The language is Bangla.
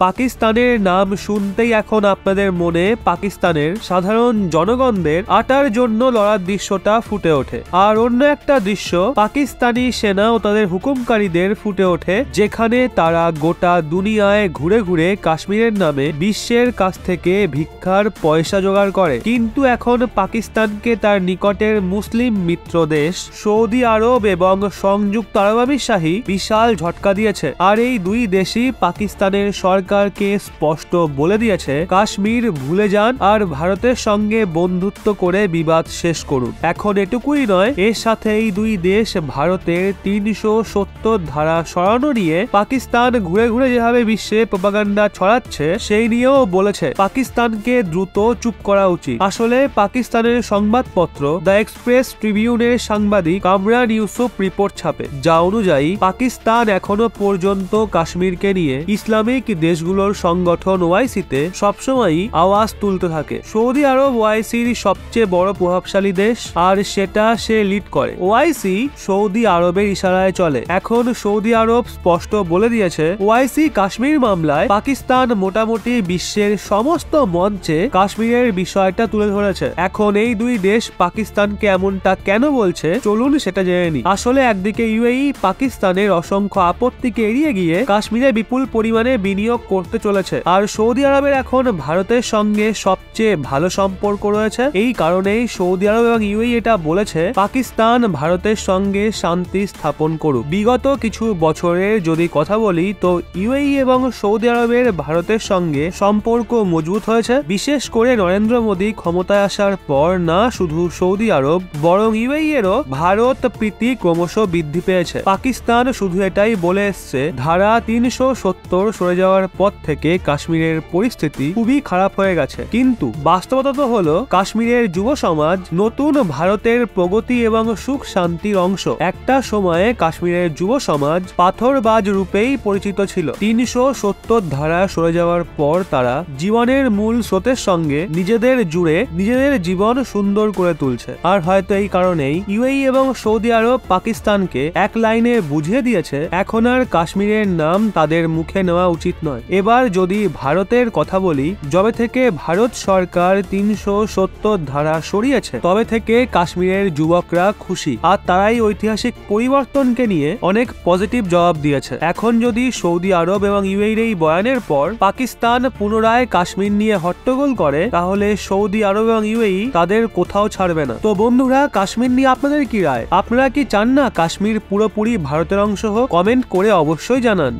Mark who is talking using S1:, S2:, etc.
S1: পাকিস্তানের নাম শুনতেই এখন আপনাদের মনে পাকিস্তানের সাধারণ জনগণদের আটার জন্য লড়ার দৃশ্যটা ফুটে ওঠে। আর অন্য একটা দৃশ্য পাকিস্তানি সেনা ও তাদের হুকুমকারীদের ফুটে ওঠে, যেখানে তারা গোটা দুনিয়ায় ঘুরে ঘুরে কাশ্মীরের নামে বিশ্বের কাছ থেকে ভিক্ষার পয়সা জোগাড় করে। কিন্তু এখন পাকিস্তানকে তার নিকটের মুসলিম মিত্র দেশ সৌদি আরব এবং সংযুক্ত আরব আমিরশাহী বিশাল ঝটকা দিয়েছে। আর এই দুই দেশই পাকিস্তানের সরকারকে স্পষ্ট বলে দিয়েছে কাশ্মীর ভুলে যান আর ভারতের সঙ্গে বন্ধুত্ব করে বিবাদ শেষ করুন। এখন এটুকুই নয়, এর সাথে এই দুই দেশ ভারতের ৩৭০ ধারা সরানো নিয়ে পাকিস্তান ঘুরে ঘুরে যেভাবে বিশ্বে প্রপাগান্ডা ছড়াচ্ছে সেই নিয়েও বলেছে পাকিস্তানকে দ্রুত চুপ করা উচিত। আসলে পাকিস্তানের সংবাদপত্র দ্য এক্সপ্রেস ট্রিবিউনের সাংবাদিক কামরান ইউসুফ রিপোর্ট ছাপে, যা অনুযায়ী পাকিস্তান এখনো পর্যন্ত কাশ্মীরকে নিয়ে ইসলামিক দেশগুলোর সংগঠন ওআইসিতে সবসময়ই আওয়াজ তুলতে থাকে। সৌদি আরব ওআইসির সবচেয়ে বড় প্রভাবশালী দেশ আর সেটা সে লিড করে। ওআইসি সৌদি আরবের ইশারায় চলে। এখন সৌদি আরব স্পষ্ট বলে দিয়েছে ওআইসি কাশ্মীর মামলায় পাকিস্তান মোটামুটি বিশ্বের সমস্ত মঞ্চে কাশ্মীরের বিষয়টা তুলে ধরেছে। এখন এই দুই দেশ পাকিস্তানকে এমনটা কেন বলছে চলুন সেটা জেনে নিই। আসলে একদিকে ইউএই পাকিস্তানের অসংখ্য আপত্তিকে এড়িয়ে গিয়ে কাশ্মীরে বিপুল পরিমাণে বিনিয়োগ করতে চলেছে, আর সৌদি আরবের এখন ভারতের সঙ্গে সবচেয়ে ভালো সম্পর্ক রয়েছে। এই কারণেই সৌদি আরব এবং ইউএই এটা বলেছে পাকিস্তান ভারতের সঙ্গে শান্তি স্থাপন করুক। বিগত কিছু বছরের যদি কথা বলি তো ইউএই এবং সৌদি আরবের ভারতের সঙ্গে সম্পর্ক মজবুত হয়েছে। বিশেষ করে নরেন্দ্র মোদী ক্ষমতায় আসার পর না শুধু সৌদি আরব বরং ইউএই এরও ভারত প্রীতি ক্রমশ বৃদ্ধি পেয়েছে। পাকিস্তান শুধু এটাই বলে এসছে ধারা ৩৭০ সরে যাওয়ার পর থেকে কাশ্মীরের পরিস্থিতি খুবই খারাপ হয়ে গেছে, কিন্তু বাস্তবতা তো হলো কাশ্মীরের যুব সমাজ নতুন ভারতের প্রগতি এবং সুখ শান্তির অংশ। একটা সময়ে কাশ্মীরের যুব সমাজ পাথরবাজ রূপেই পরিচিত ছিল। ৩৭০ ধারা সরে যাওয়ার পর তারা জীবনের মূল স্রোতের সঙ্গে নিজেদের জুড়ে নিজেদের জীবন সুন্দর করে তুলছে। আর হয়তো এই কারণেই ইউএই এবং সৌদি আরব পাকিস্তানকে এক লাইনে বুঝিয়ে দিয়েছে এখন আর কাশ্মীরের নাম তাদের মুখে নেওয়া উচিত নয়। এবার যদি ভারতের কথা বলি, যবে থেকে ভারত সরকার ৩৭০ ধারা সরিয়েছে তবে থেকে কাশ্মীরের যুবকরা খুশি, আর তারাই ঐতিহাসিক পরিবর্তনকে নিয়ে অনেক পজিটিভ জবাব দিয়েছে। এখন যদি সৌদি আরব এবং ইউএইর এই বয়ানের পর পাকিস্তান পুনরায় কাশ্মীর নিয়ে হট্টগোল করে তাহলে সৌদি আরব এবং ইউএই তাদের কোথাও ছাড়বে না। তো বন্ধুরা, কাশ্মীর নিয়ে আপনাদের কি রায়? আপনারা কি চান না কাশ্মীর পুরোপুরি ভারতের অংশ হোক? কমেন্ট করে অবশ্যই জানান।